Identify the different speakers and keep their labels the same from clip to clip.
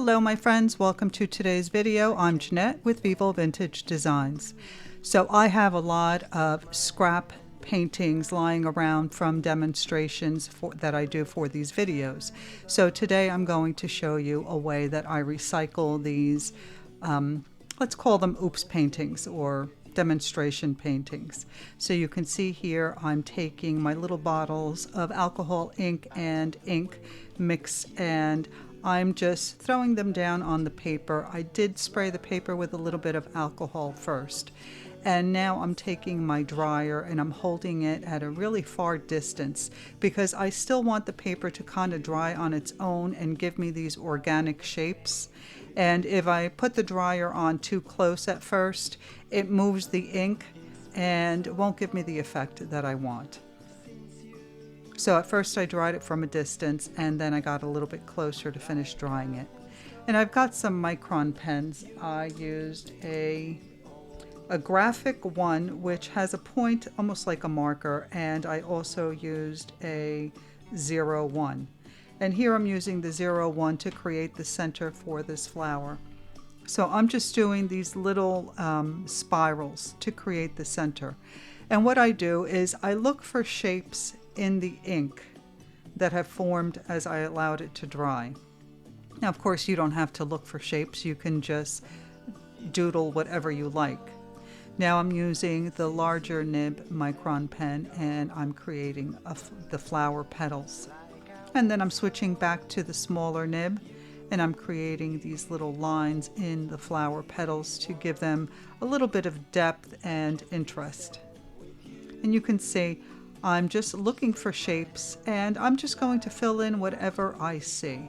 Speaker 1: Hello my friends, welcome to today's video. I'm Jeanette with Vivo Vintage Designs. So I have a lot of scrap paintings lying around from demonstrations that I do for these videos. So today I'm going to show you a way that I recycle these, let's call them oops paintings or demonstration paintings. So you can see here I'm taking my little bottles of alcohol ink and ink mix, and I'm just throwing them down on the paper. I did spray the paper with a little bit of alcohol first. And now I'm taking my dryer and I'm holding it at a really far distance because I still want the paper to kind of dry on its own and give me these organic shapes. And if I put the dryer on too close at first, it moves the ink and won't give me the effect that I want. So at first I dried it from a distance and then I got a little bit closer to finish drying it. And I've got some micron pens. I used a graphic one which has a point almost like a marker, and I also used a 01. And here I'm using the 01 to create the center for this flower. So I'm just doing these little spirals to create the center. And what I do is I look for shapes in the ink that have formed as I allowed it to dry. Now of course you don't have to look for shapes, you can just doodle whatever you like. Now I'm using the larger nib micron pen and I'm creating the flower petals. And then I'm switching back to the smaller nib and I'm creating these little lines in the flower petals to give them a little bit of depth and interest. And you can see I'm just looking for shapes and I'm just going to fill in whatever I see.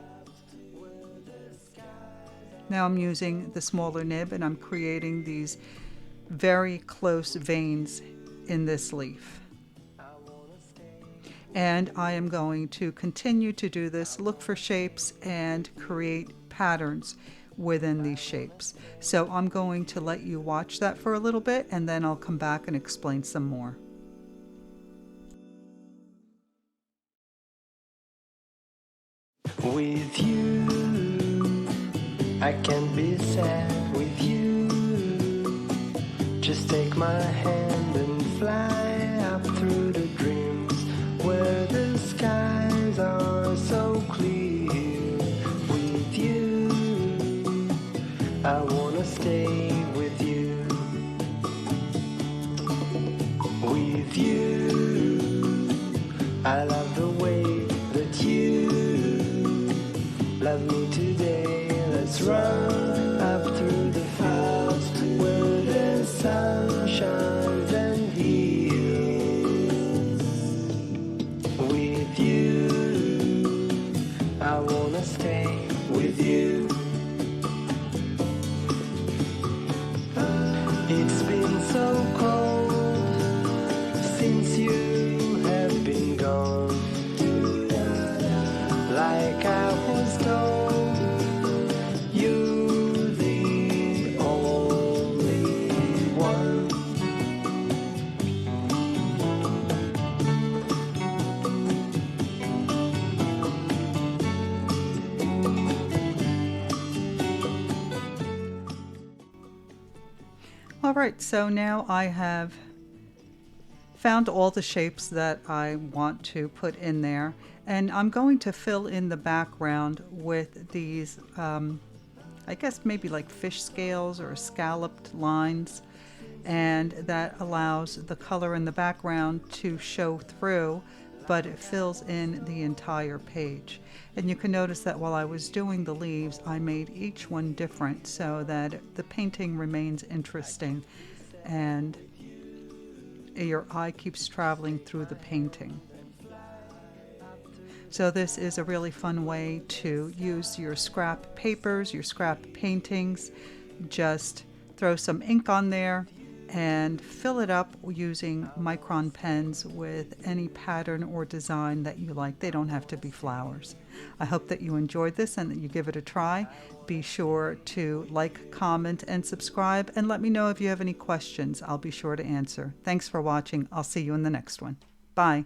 Speaker 1: Now I'm using the smaller nib and I'm creating these very close veins in this leaf. And I am going to continue to do this, look for shapes and create patterns within these shapes. So I'm going to let you watch that for a little bit and then I'll come back and explain some more.
Speaker 2: With you, I can't be sad with you. Just take my hand and fly up through the dreams where the skies are so clear. With you, I wanna stay with you. With you, I love the way that you love me today. Let's run up through the fields where the sun shines and heals. With you, I wanna stay with you. It's been so cold since you have been gone. Like I was told, you're the only one.
Speaker 1: All right, so now I have found all the shapes that I want to put in there, and I'm going to fill in the background with these I guess maybe like fish scales or scalloped lines, and that allows the color in the background to show through, but it fills in the entire page. And you can notice that while I was doing the leaves, I made each one different so that the painting remains interesting and your eye keeps traveling through the painting. So this is a really fun way to use your scrap papers, your scrap paintings. Just throw some ink on there and fill it up using micron pens with any pattern or design that you like. They don't have to be flowers. I hope that you enjoyed this and that you give it a try. Be sure to like, comment, and subscribe, and let me know if you have any questions. I'll be sure to answer. Thanks for watching. I'll see you in the next one. Bye.